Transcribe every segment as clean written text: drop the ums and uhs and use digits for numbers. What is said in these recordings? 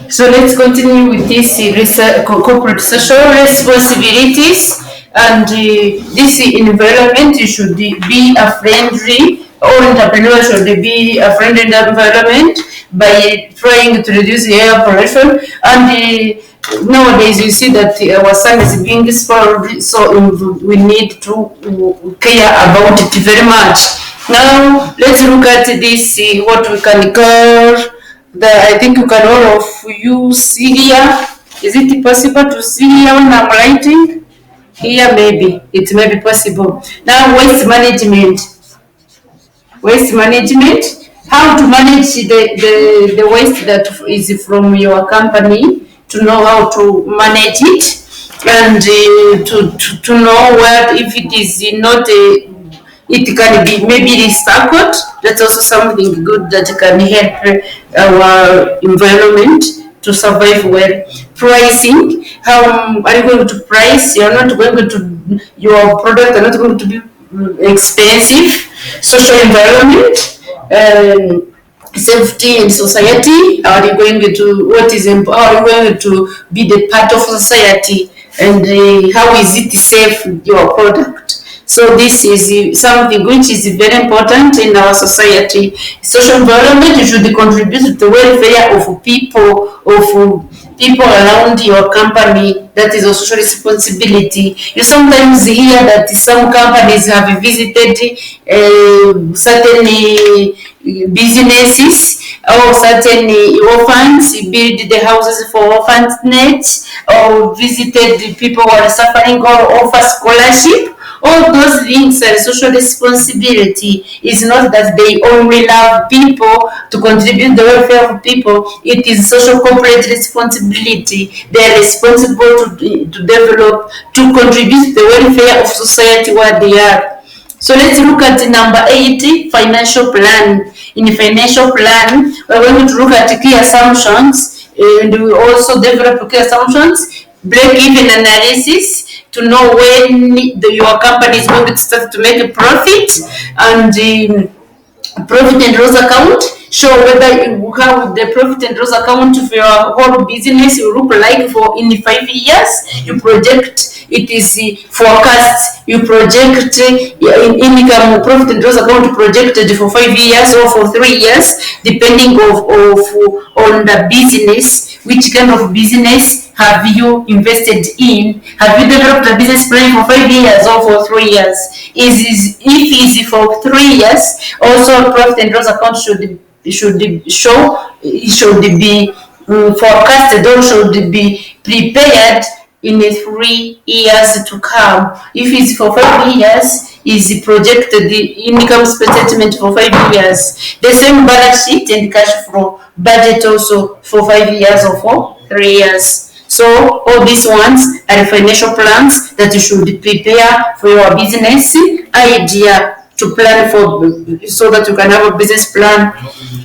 So let's continue with this corporate social responsibilities, and this environment should be a friendly, or entrepreneur should be a friendly environment by trying to reduce air pollution. And nowadays you see that our sun is being spoiled, so we need to care about it very much. Now let's look at this, what we can call I think you can all of you see here. Is it possible to see here when I'm writing? Here maybe. It may be possible. Now waste management. Waste management. How to manage the waste that is from your company, to know how to manage it, and to know where, if it is not it can be maybe recycled. That's also something good that can help our environment to survive well. Pricing, how are you going to price? You're not going to, your product are not going to be expensive. Social environment, safety and society. Are you going to, what is, how are you going to be the part of society, and how is it safe, your product? So this is something which is very important in our society. Social environment should contribute to the welfare of people around your company. That is a social responsibility. You sometimes hear that some companies have visited certain businesses or certain orphans, build the houses for orphanage, or visited people who are suffering, or offer scholarship. All those things are social responsibility. It's not that they only love people to contribute the welfare of people. It is social corporate responsibility. They are responsible to develop, to contribute to the welfare of society where they are. So let's look at number 8, financial plan. In financial plan, we're going to look at key assumptions, and we also develop key assumptions, break-even analysis, to know when your company is going to start to make a profit, and profit and loss account show whether how the profit and loss account of your whole business will look like for in 5 years. You project, it is forecast, you project income, profit and loss account projected for 5 years or for 3 years, depending on the business. Which kind of business have you invested in? Have you developed a business plan for 5 years or for 3 years? If it's for 3 years, also profit and loss account should show, it should be forecasted, or should be prepared in 3 years to come. If it's for 5 years, is projected the income statement for 5 years. The same balance sheet and cash flow budget also for 5 years or for 3 years. So all these ones are financial plans that you should prepare for your business idea, to plan for, so that you can have a business plan.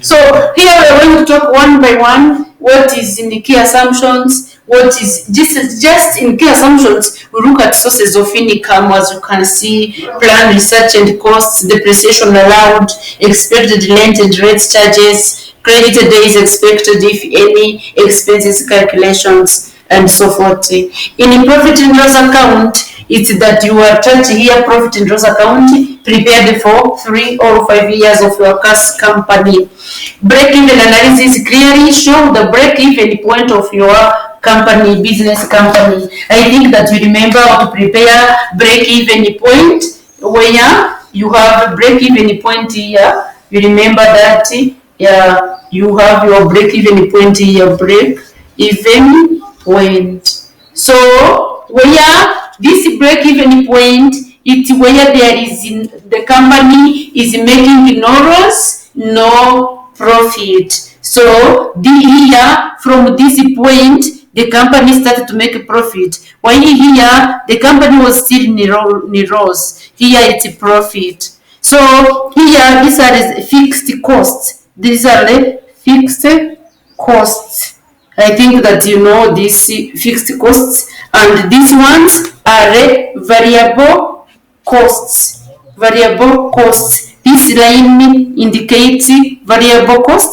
So here we are going to talk one by one what is in the key assumptions. What is just in key assumptions, we look at sources of income, as you can see: plan, research and costs, depreciation allowed, expected rent and rate charges, credited days expected, if any, expenses calculations, and so forth. In a profit and loss account, it's that you are touching here profit and loss account prepared for 3 or 5 years of your cash company. Break-even analysis clearly show the break-even point of your company, business company. I think that you remember how to prepare break-even point, where you have break-even point here. You remember that you have your break-even point here, break-even point. So where this break-even point, it's where there is the company is making no loss, no profit. So here, from this point, the company started to make a profit. While here, the company was still in loss. Here it's a profit. So here, these are the fixed costs. These are the fixed costs. I think that you know these fixed costs, and these ones are variable costs. Variable costs. This line indicates variable costs,